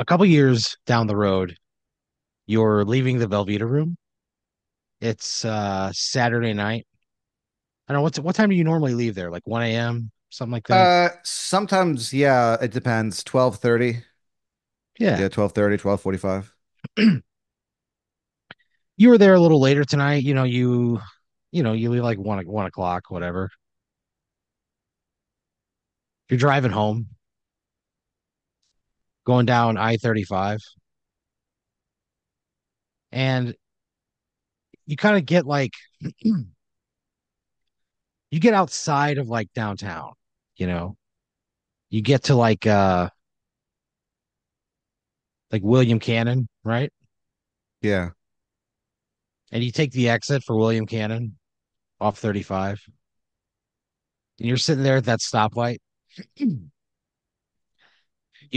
a couple years down the road, you're leaving the Velveeta room. It's Saturday night. I don't know what time do you normally leave there? Like 1 a.m., something like that. Sometimes, yeah, it depends. 12:30. Yeah. Yeah, 12:30, 12:45. You were there a little later tonight. You leave like one o'clock, whatever. You're driving home, going down I-35, and you kind of get like you get outside of like downtown, you know. You get to like William Cannon, right? Yeah. And you take the exit for William Cannon off 35, and you're sitting there at that stoplight. You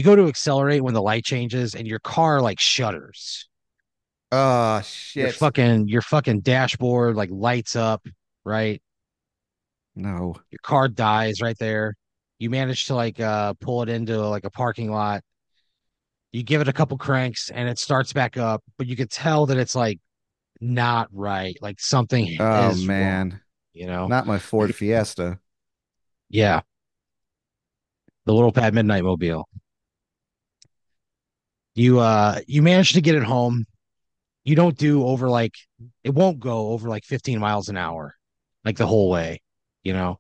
go to accelerate when the light changes, and your car like shudders. Oh, Your shit. fucking dashboard like lights up, right? No. Your car dies right there. You manage to pull it into like a parking lot. You give it a couple cranks and it starts back up, but you could tell that it's like not right. Like something Oh, is wrong, man. you know? Not my Ford Fiesta. Yeah, the little Pat Midnight Mobile. You manage to get it home. You don't do over like it won't go over like 15 miles an hour, like the whole way, you know?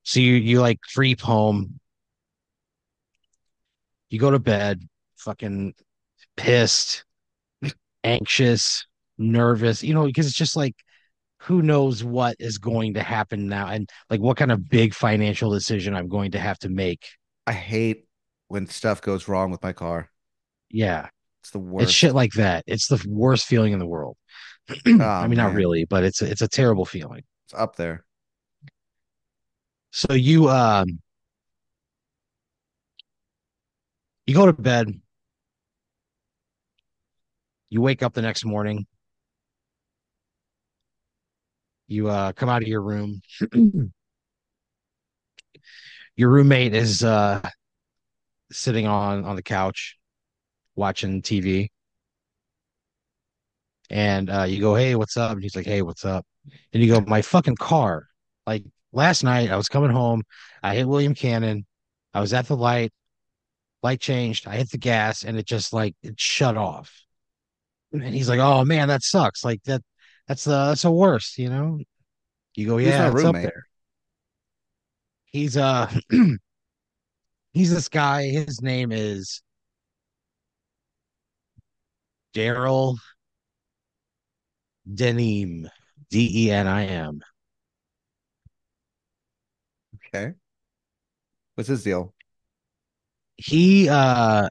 So you like creep home, you go to bed, fucking pissed, anxious, nervous, because it's just like who knows what is going to happen now and like what kind of big financial decision I'm going to have to make. I hate when stuff goes wrong with my car. Yeah, It's the it's shit worst. like that. It's the worst feeling in the world. Oh, I mean, not man. really, but it's a terrible feeling. It's up there. So you go to bed, you wake up the next morning, you come out of your room. Your roommate is sitting on the couch watching TV, and you go, "Hey, what's up?" And he's like, "Hey, what's up?" And you go, "My fucking car. Like last night, I was coming home. I hit William Cannon. I was at the light. Light changed. I hit the gas, and it just like it shut off." And he's like, "Oh man, that sucks. Like that's the worst, you know." You go, Who's my "Yeah, it's up roommate? there." He's he's this guy. His name is Daryl Denim, Denim. Okay. What's his deal? He uh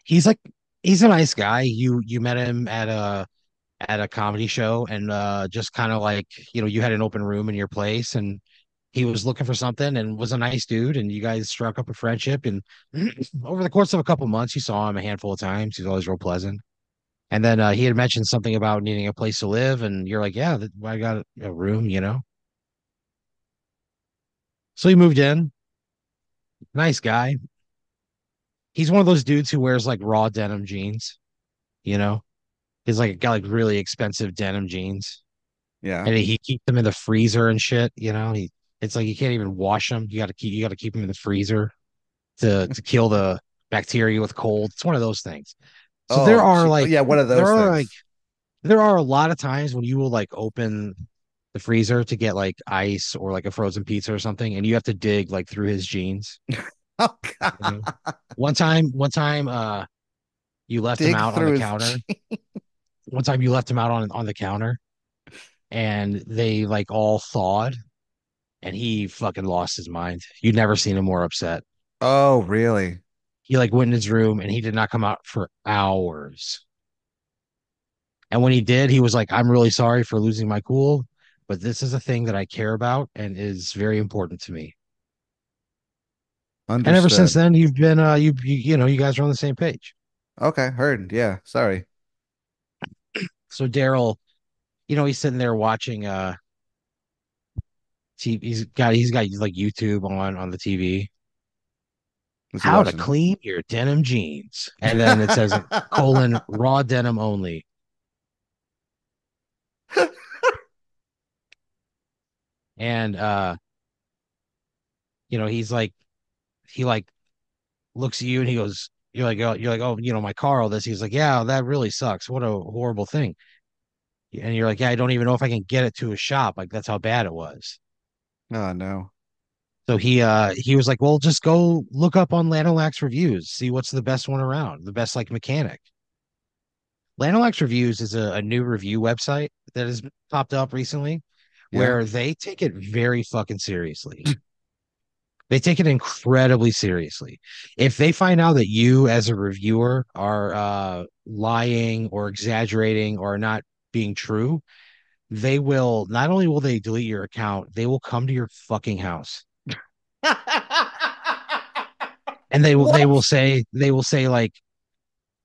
he's like he's a nice guy. You met him at a comedy show and just kind of like, you had an open room in your place and he was looking for something and was a nice dude and you guys struck up a friendship and over the course of a couple months you saw him a handful of times. He's always real pleasant. And then he had mentioned something about needing a place to live and you're like, "Yeah, I got a room." So he moved in. Nice guy. He's one of those dudes who wears like raw denim jeans, you know? He's like got like really expensive denim jeans, Yeah. and he keeps them in the freezer and shit. It's like you can't even wash them. You got to keep them in the freezer to kill the bacteria with cold. It's one of those things. So Oh, oh, yeah, one of there those are like things. there are a lot of times when you will like open the freezer to get like ice or like a frozen pizza or something, and you have to dig like through his jeans. Oh, You know, God. one time, you left him Dig out on the through his counter. One time you left him out on the counter and they like all thawed and he fucking lost his mind. You'd never seen him more upset. Oh, really? He like went in his room and he did not come out for hours. And when he did, he was like, "I'm really sorry for losing my cool, but this is a thing that I care about and is very important to me." And ever since Understood. then, you've been you guys are on the same page. Okay, heard. Yeah, sorry. So Daryl, he's sitting there watching TV. He's got like YouTube on the TV Was he how to watching? clean your denim jeans. And then it says colon raw denim only. And he's like he like looks at you and he goes, you're like, oh, my car, all this. He's like, yeah, that really sucks. What a horrible thing. And you're like, yeah, I don't even know if I can get it to a shop. Like that's how bad it was. Oh no. So he was like, well, just go look up on Lanalax reviews, see what's the best one around, the best like mechanic. Lanalax Reviews is a new review website that has popped up recently Yeah. where they take it very fucking seriously. They take it incredibly seriously. If they find out that you as a reviewer are lying or exaggerating or not being true, they will not only will they delete your account, they will come to your fucking house. And What? they will say like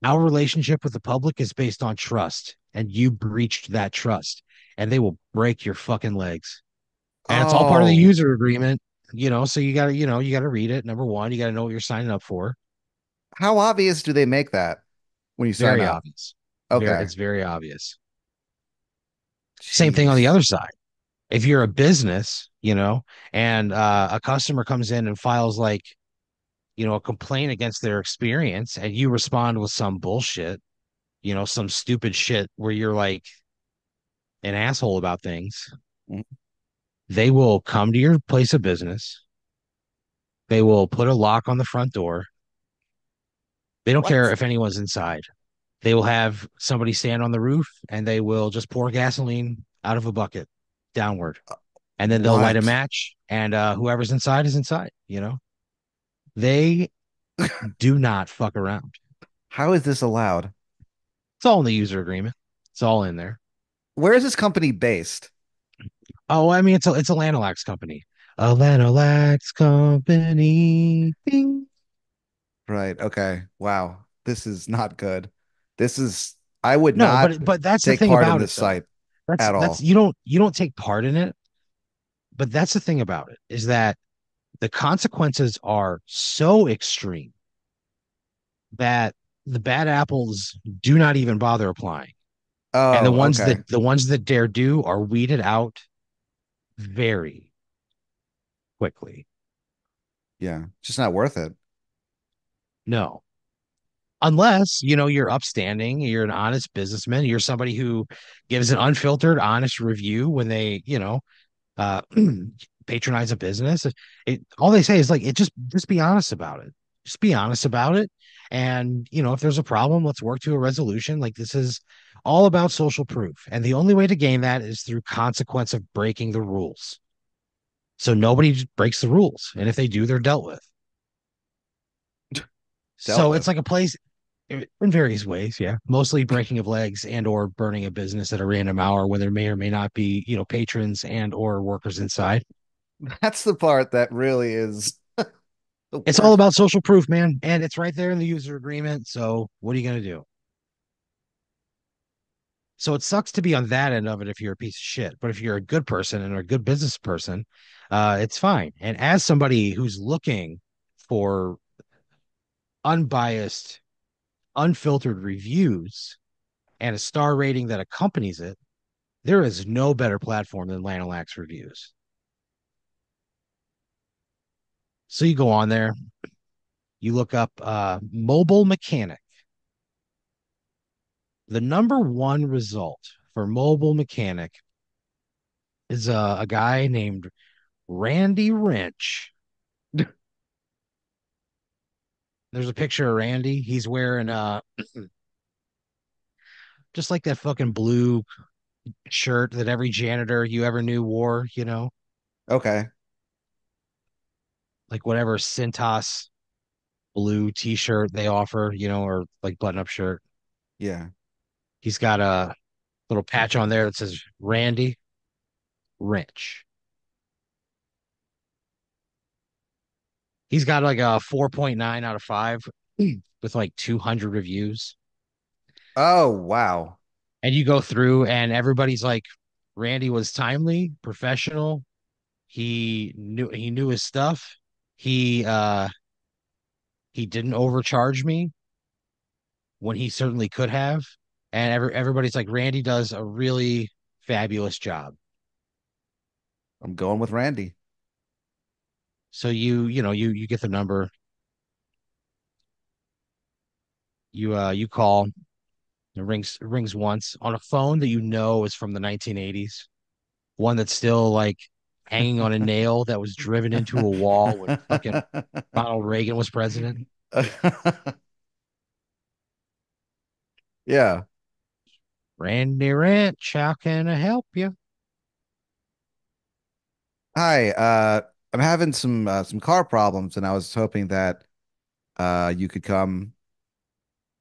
our relationship with the public is based on trust and you breached that trust and they will break your fucking legs. And it's all part of the Oh, user agreement, so you got to read it. Number one, you got to know what you're signing up for. how obvious do they make that when you sign Very up? obvious. Okay. It's very obvious. Same thing on the Jeez. other side. If you're a business, and a customer comes in and files like, a complaint against their experience and you respond with some bullshit, some stupid shit where you're like an asshole about things, Mm. they will come to your place of business. They will put a lock on the front door. They don't care What? if anyone's inside. They will have somebody stand on the roof and they will just pour gasoline out of a bucket downward. And then they'll light a What? match and whoever's inside is inside, They do not fuck around. How is this allowed? It's all in the user agreement. It's all in there. Where is this company based? Oh, I mean, it's a Lanalax company. A Lanalax company. Bing. Right. Okay. Wow. This is not good. This is, I would No, not but that's the take thing part in about it this though. site That's at that's all. you don't take part in it, but that's the thing about it is that the consequences are so extreme that the bad apples do not even bother applying. And Oh, okay. the ones that dare do are weeded out very quickly. Yeah. Just not worth it. No. Unless, you're upstanding, you're an honest businessman, you're somebody who gives an unfiltered, honest review when they, uh patronize a business. All they say is like it just be honest about it. Just be honest about it. And if there's a problem, let's work to a resolution. Like this is all about social proof. And the only way to gain that is through consequence of breaking the rules. So nobody just breaks the rules. And if they do, they're dealt with. Dealt So it's with. like a place in various ways, yeah. Mostly breaking of legs and or burning a business at a random hour when there may or may not be, patrons and or workers inside. That's the part that really is the It's all worst. about social proof, man, and it's right there in the user agreement. So what are you gonna do? So it sucks to be on that end of it if you're a piece of shit, but if you're a good person and a good business person, it's fine. And as somebody who's looking for unbiased, unfiltered reviews and a star rating that accompanies it, there is no better platform than Lanalax Reviews. So you go on there, you look up mobile mechanic. The number one result for mobile mechanic is a guy named Randy Wrench. There's a picture of Randy. He's wearing just like that fucking blue shirt that every janitor you ever knew wore, Okay. like whatever Cintas blue t-shirt they offer, or like button-up shirt. Yeah. He's got a little patch on there that says Randy Wrench. He's got like a 4.9 out of 5 with like 200 reviews. Oh, wow. And you go through and everybody's like, Randy was timely, professional. He knew his stuff. He He didn't overcharge me when he certainly could have. And everybody's like, Randy does a really fabulous job. I'm going with Randy. So you get the number, you call, it rings once on a phone that you know is from the 1980s, one that's still like hanging on a nail that was driven into a wall when fucking Ronald Reagan was president. Yeah. Randy Ranch, how can I help you? Hi, I'm having some car problems and I was hoping that you could come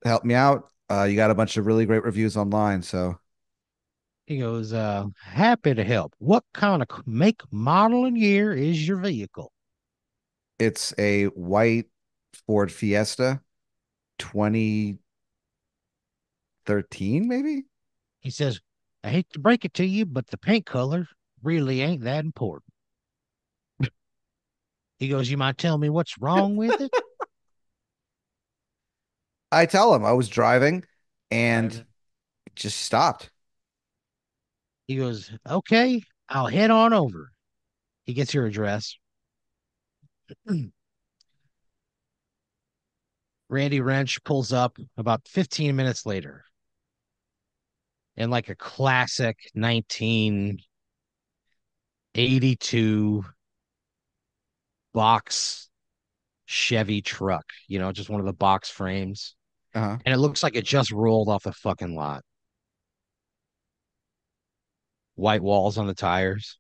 help me out. You got a bunch of really great reviews online, so He goes, happy to help. What kind of make, model, and year is your vehicle? it's a white Ford Fiesta 2013 maybe? He says, I hate to break it to you, but the paint color really ain't that important. He goes, you might tell me what's wrong with it? I tell him I was driving and Driving. it just stopped. He goes, okay, I'll head on over. He gets your address. Randy Wrench pulls up about 15 minutes later in like a classic 1982 box Chevy truck, just one of the box frames. Uh-huh. And it looks like it just rolled off the fucking lot. White walls on the tires.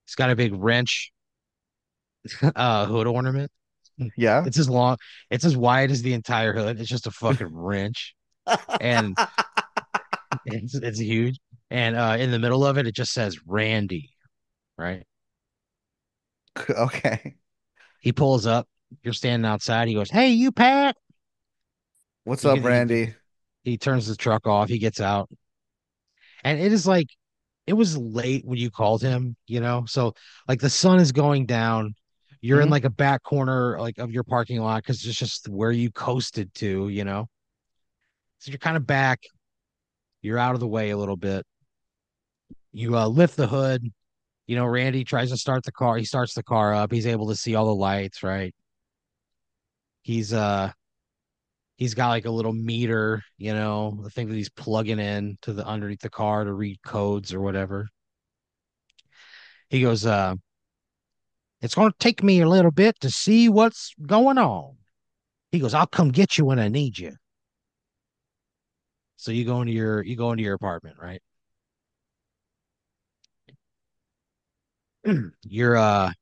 It's got a big wrench hood ornament. Yeah. It's as long, it's as wide as the entire hood. It's just a fucking wrench. And it's huge. And in the middle of it, it just says Randy, right? Okay. He pulls up. You're standing outside. He goes, "Hey, you Pat." What's You up, get Randy? he turns the truck off. He gets out, and it is like it was late when you called him. So like the sun is going down. You're in Hmm. like a back corner like of your parking lot because it's just where you coasted to. So you're kind of back. You're out of the way a little bit. You lift the hood. Randy tries to start the car. He starts the car up. He's able to see all the lights, right? He's uh he's got like a little meter, the thing that he's plugging in to the underneath the car to read codes or whatever. He goes, it's gonna take me a little bit to see what's going on. He goes, I'll come get you when I need you. So you go into your apartment, right? Your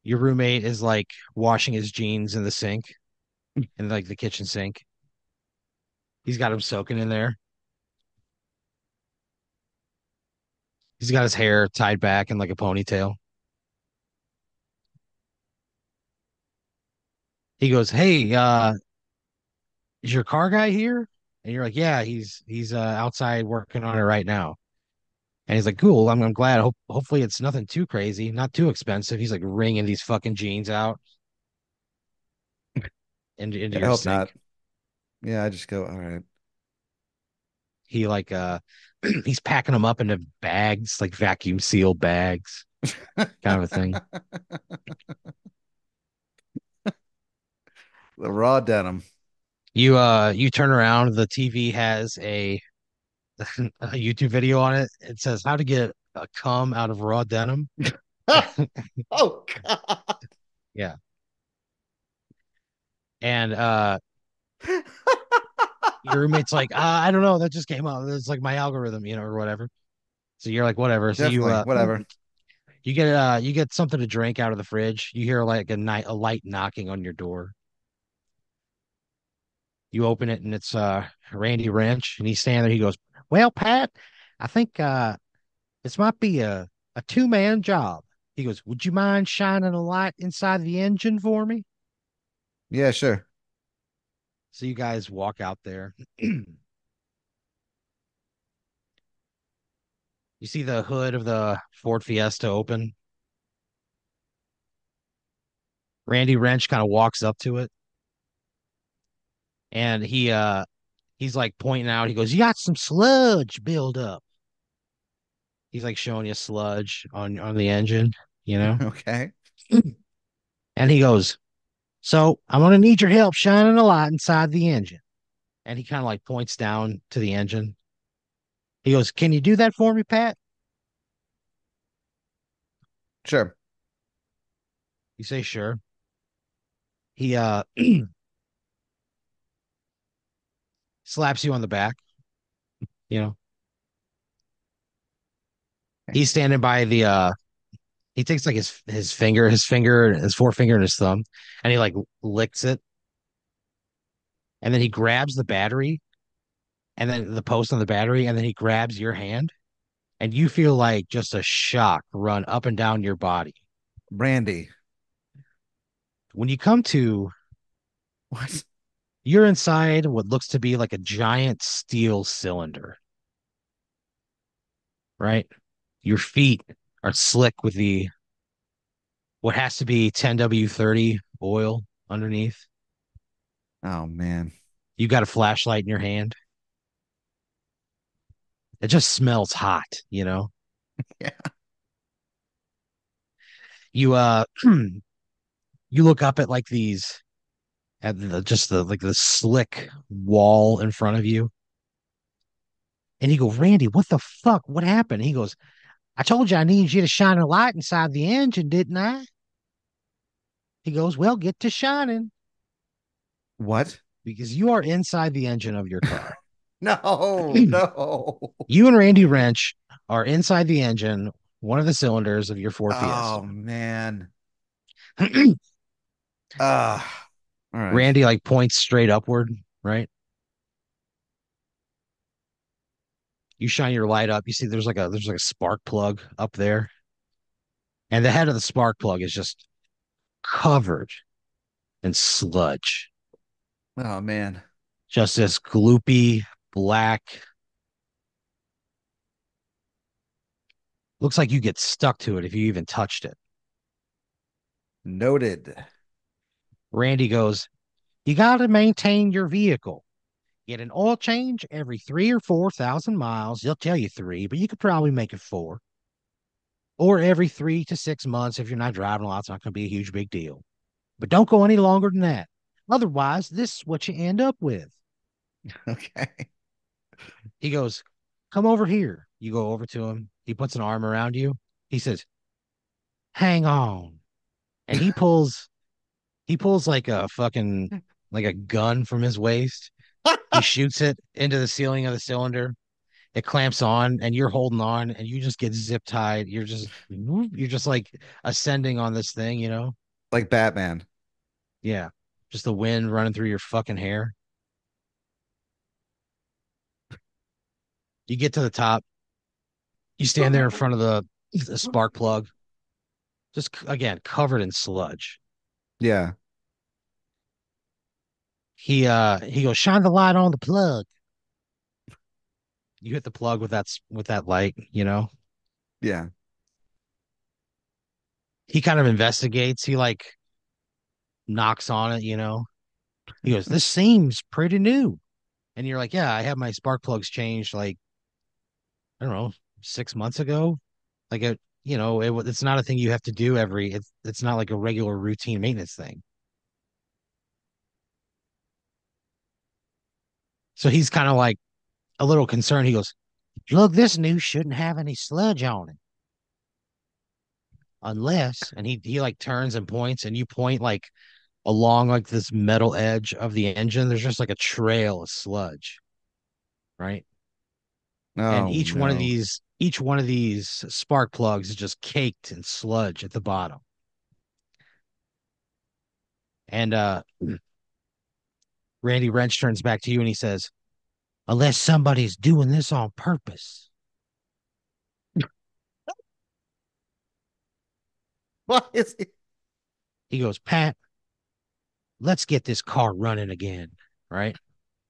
your roommate is like washing his jeans in the sink, in like the kitchen sink. He's got him soaking in there. He's got his hair tied back in like a ponytail. He goes, "Hey, is your car guy here?" And you're like, "Yeah, he's outside working on it right now." And he's like, "Cool. I'm glad. Hopefully it's nothing too crazy, not too expensive." He's like wringing these fucking jeans out into Yeah, I your hope sink. not. Yeah, I just go, all right. He like he's packing them up into bags, like vacuum sealed bags, kind of a thing. The raw denim. You turn around, the TV has a YouTube video on it. It says how to get a cum out of raw denim. Oh God. Yeah. And your roommate's like, I don't know, that just came up. It's like my algorithm, or whatever. So you're like, whatever. So you Definitely. Whatever. you get something to drink out of the fridge. You hear like a light knocking on your door. You open it and it's Randy Wrench, and he's standing there. He goes, well, Pat, I think this might be a two-man job. He goes, would you mind shining a light inside the engine for me? Yeah, sure. So you guys walk out there. You see the hood of the Ford Fiesta open. Randy Wrench kind of walks up to it and he's like pointing out, he goes, "You got some sludge build up." He's like showing you sludge on the engine, you know? Okay. And he goes, "So I'm gonna need your help shining a light inside the engine." And he kind of like points down to the engine. He goes, "Can you do that for me, Pat?" Sure. You say, "Sure." He slaps you on the back, you know. He's standing by the he takes like his forefinger and his thumb, and he like licks it, and then he grabs the battery and then the post on the battery, and then he grabs your hand, and you feel like just a shock run up and down your body. Randy. When you come to, What? you're inside what looks to be like a giant steel cylinder, right? Your feet are slick with the what has to be 10W30 oil underneath. Oh man. You got a flashlight in your hand. It just smells hot, you know. Yeah. You you look up at like these at the just the like the slick wall in front of you, and you go, "Randy, what the fuck? What happened?" He goes, "I told you I need you to shine a light inside the engine, didn't I?" He goes, "Well, get to shining What? because you are inside the engine of your car." No, no. You and Randy Wrench are inside the engine, one of the cylinders of your Ford Fiesta. Oh man. All right. Randy like points straight upward, right? You shine your light up. You see there's like a spark plug up there. And the head of the spark plug is just covered in sludge. Oh man. Just this gloopy black. Looks like you get stuck to it if you even touched it. Noted. Randy goes, "You got to maintain your vehicle. Get an oil change every 3 or 4 thousand miles. They'll tell you three, but you could probably make it four. Or every 3 to 6 months if you're not driving a lot. It's not going to be a huge big deal. But don't go any longer than that. Otherwise, this is what you end up with." Okay. He goes, "Come over here." You go over to him. He puts an arm around you. He says, "Hang on." And he pulls like a fucking like a gun from his waist. He shoots it into the ceiling of the cylinder. It clamps on and you're holding on and you just get zip tied. You're just like ascending on this thing, you know? Like Batman. Yeah. Just the wind running through your fucking hair. You get to the top. You stand there in front of the spark plug, just again covered in sludge. Yeah. He goes, "Shine the light on the plug." You hit the plug with that light, you know. Yeah. He kind of investigates. He like knocks on it, you know. He goes, "This seems pretty new." And you're like, "Yeah, I had my spark plugs changed like I don't know 6 months ago." Like it's not a thing you have to do it's not like a regular routine maintenance thing. So he's kind of like a little concerned. He goes, "Look, this new shouldn't have any sludge on it unless," and he like turns and points, and you point like along like this metal edge of the engine. There's just like a trail of sludge, right? And Oh no. each one of these spark plugs is just caked in sludge at the bottom. And Randy Wrench turns back to you and he says, "Unless somebody's doing this on purpose." Why is he? He goes, "Pat, let's get this car running again." Right?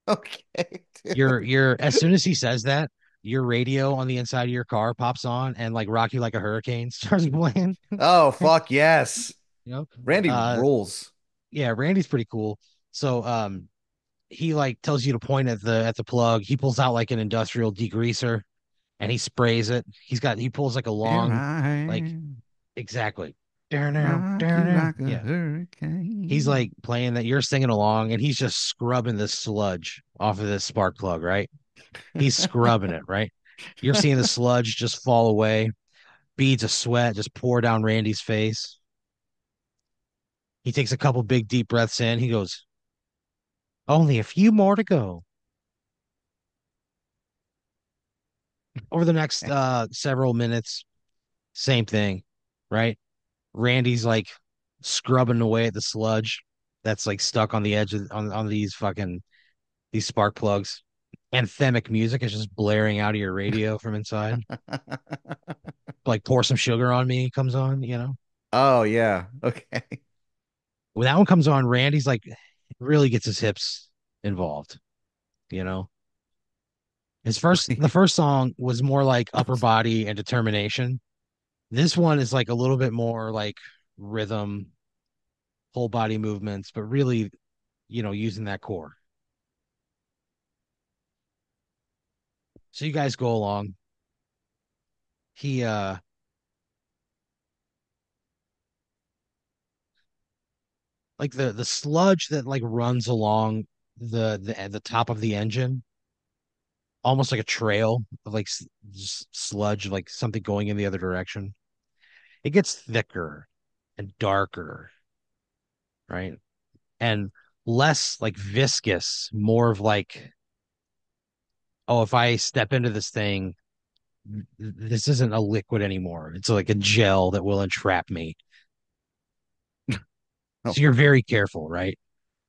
Okay, dude. You're as soon as he says that, your radio on the inside of your car pops on and like Rock You Like a Hurricane starts playing. Oh, fuck yes. You know, Randy uh, rules. yeah, Randy's pretty cool. So, he like tells you to point at the plug. He pulls out like an industrial degreaser and he sprays it. He pulls like a Here long, I like am, exactly. Down now, rock down you now. like a Yeah. He's hurricane. like playing that you're singing along and he's just scrubbing the sludge off of this spark plug, right? He's scrubbing it, right? You're seeing the sludge just fall away, beads of sweat just pour down Randy's face. He takes a couple big deep breaths in. He goes, "Only a few more to go." Over the next several minutes, same thing, right? Randy's like scrubbing away at the sludge that's like stuck on the edge of on these fucking these spark plugs. Anthemic music is just blaring out of your radio from inside. Like pour some sugar on me comes on, you know. Oh yeah. Okay. When that one comes on, Randy's like really gets his hips involved, you know. The first song was more like upper body and determination. This one is like a little bit more like rhythm, whole body movements, but really, using that core. So you guys go along. He like the sludge that like runs along the top of the engine, almost like a trail of like sludge, like something going in the other direction. It gets thicker and darker, right? And less like viscous, more of like, oh, if I step into this thing, this isn't a liquid anymore. It's like a gel that will entrap me. Oh So you're very careful, right?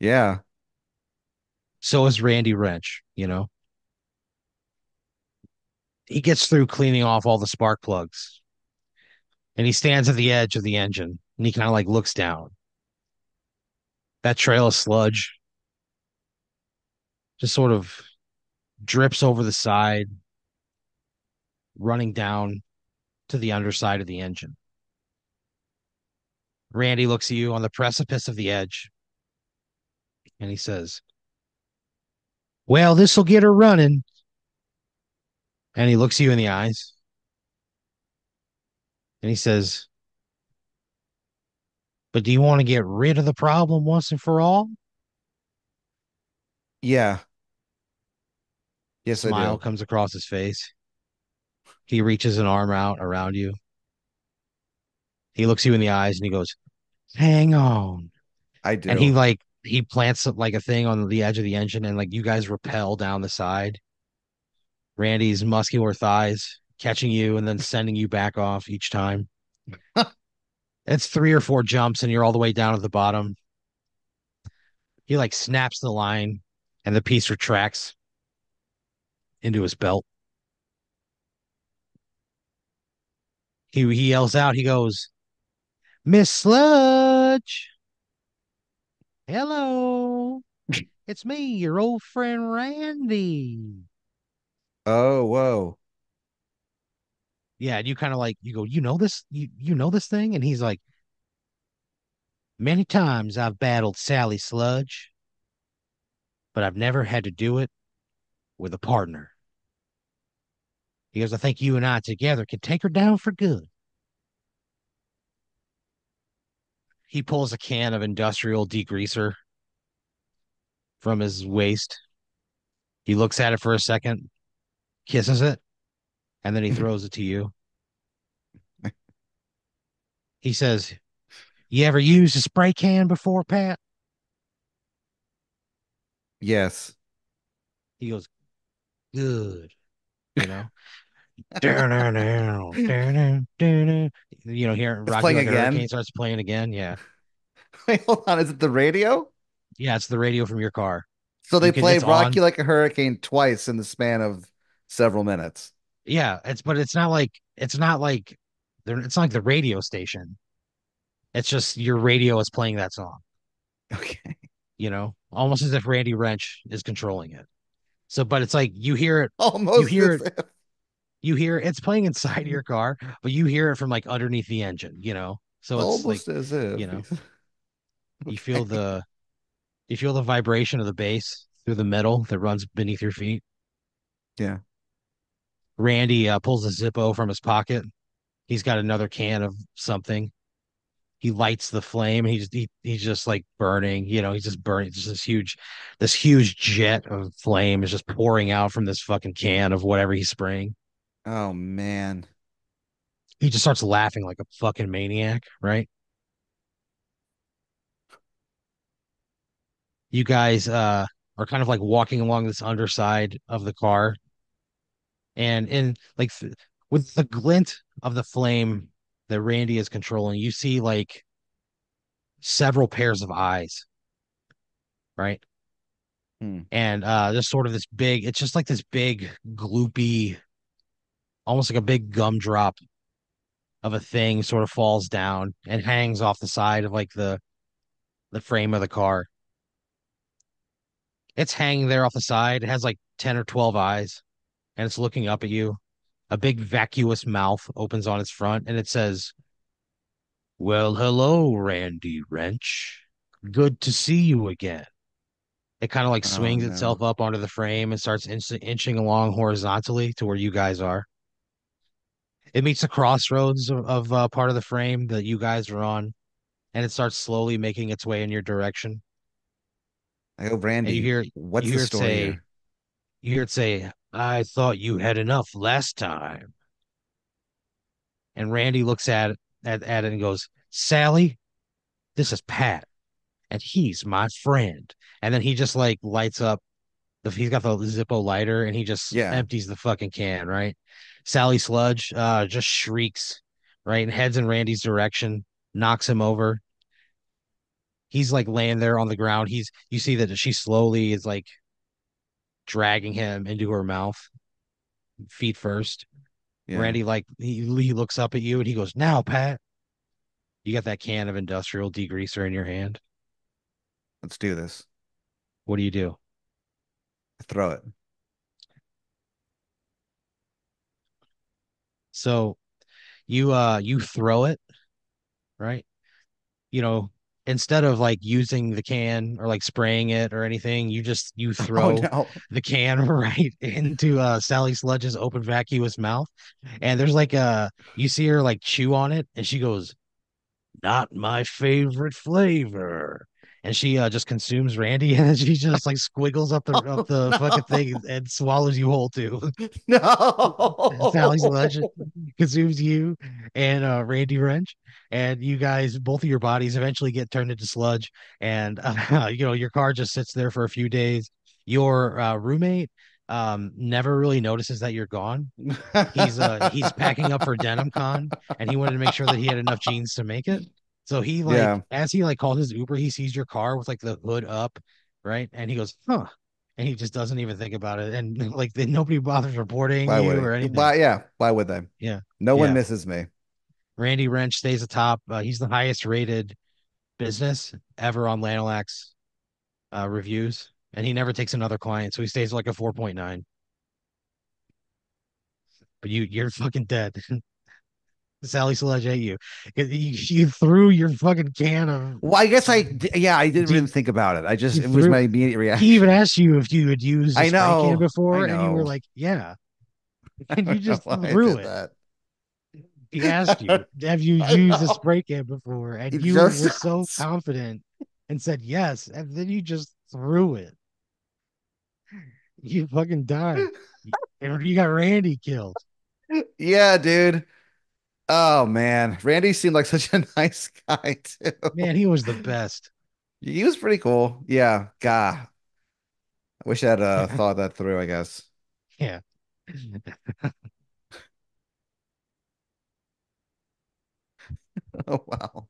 yeah. So is Randy Wrench, you know? He gets through cleaning off all the spark plugs and he stands at the edge of the engine and he kind of like looks down. That trail of sludge just sort of drips over the side, running down to the underside of the engine. Randy looks at you on the precipice of the edge and he says, "Well, this'll get her running." And he looks you in the eyes and he says, "But do you want to get rid of the problem once and for all?" Yeah. Yes, I Smile do. comes across his face. He reaches an arm out around you. He looks you in the eyes and he goes, "Hang on." I And do. he plants like a thing on the edge of the engine and like you guys rappel down the side. Randy's muscular thighs catching you and then sending you back off each time. It's three or four jumps and you're all the way down at the bottom. He like snaps the line and the piece retracts into his belt. He yells out, he goes, "Miss Sludge, hello. It's me, your old friend Randy." Oh, whoa. Yeah, and you kind of like you go, you know this thing? And he's like, "Many times I've battled Sally Sludge, but I've never had to do it with a partner." He goes, "I think you and I together can take her down for good." He pulls a can of industrial degreaser from his waist. He looks at it for a second, kisses it, and then he throws it to you. He says, "You ever used a spray can before, Pat?" Yes. He goes, "Good." You know, down, down, down, down, down, down, down. Here, It's Rock You playing Like a Hurricane again. starts playing again. Yeah. Wait, hold on. Is it the radio? Yeah, it's the radio from your car. So they play It's Rock on. You Like a Hurricane twice in the span of several minutes. Yeah, but it's not like it's not like the radio station. It's just your radio is playing that song, Okay. almost as if Randy Wrench is controlling it. So, but it's like you Almost hear as it, if. it's playing inside your car, but you hear it from like underneath the engine. So it's like, Almost as you if know, he's you feel okay. the you feel the vibration of the bass through the metal that runs beneath your feet. Yeah. Randy pulls a Zippo from his pocket. He's got another can of something. He lights the flame. He's just like burning. He's just burning. Just this huge jet of flame is just pouring out from this fucking can of whatever he's spraying. Oh man. He just starts laughing like a fucking maniac, right? You guys are kind of like walking along this underside of the car, and in like with the glint of the flame that Randy is controlling, you see like several pairs of eyes, right? Hmm. And just sort of this big, it's just like this big gloopy, almost like a big gumdrop of a thing sort of falls down and hangs off the side of like the frame of the car. It's hanging there off the side. It has like 10 or 12 eyes, and it's looking up at you. A big vacuous mouth opens on its front, and it says, "Well, hello, Randy Wrench. Good to see you again." It kind of like Oh swings no. itself up onto the frame and starts inching along horizontally to where you guys are. It meets the crossroads of part of the frame that you guys are on, and it starts slowly making its way in your direction. I go, And Randy, you what's the hear it story say, here? "I thought you had enough last time." And Randy looks at it and goes, "Sally, this is Pat, and he's my friend." And then he just like lights up he's got the Zippo lighter and he just Yeah. empties the fucking can, right? Sally Sludge just shrieks, right? And heads in Randy's direction, knocks him over. He's like laying there on the ground. You see that she slowly is like dragging him into her mouth, feet first. Yeah. Randy like he looks up at you and he goes, "Now, Pat." You got that can of industrial degreaser in your hand. Let's do this. What do you do? Throw it. So you throw it, right? You know, instead of like using the can or like spraying it or anything, you Oh throw no. the can right into Sally Sludge's open vacuous mouth. And there's like you see her like chew on it and she goes, "Not my favorite flavor." And she just consumes Randy and she just like squiggles up Oh the fucking no. thing and swallows you whole too. Sally No. Sledge consumes you and Randy Wrench, and you guys, both of your bodies eventually get turned into sludge, and your car just sits there for a few days. Your roommate never really notices that you're gone. He's packing up for Denim Con, and he wanted to make sure that he had enough jeans to make it. So he like Yeah. as he like called his Uber, he sees your car with like the hood up, right? And he goes, "Huh." And he just doesn't even think about it. And like nobody bothers reporting Why would you or he? anything. Why, yeah. Why would they? Yeah. No one Yeah. misses me. Randy Wrench stays atop. He's the highest rated business ever on Lanalax reviews. And he never takes another client. So he stays like a 4.9. But you're fucking dead. Sally Sledge ate you. You threw your fucking can of Well, I guess yeah, I didn't even D. think about it. You It was threw. my immediate He even reaction. asked you if you had used a I spray can know. I before, and you were know. like, "Yeah," I and you don't know just why I threw did it. that. He asked you, "Have you I used a know. spray can before?" And It you just were so sounds. confident and said yes, and then you just threw it. You fucking died. And you got Randy killed. Yeah, dude. Oh man, Randy seemed like such a nice guy too. Man, he was the best. He was pretty cool. Yeah, God, I wish I had thought that through, I guess. Yeah. Oh wow.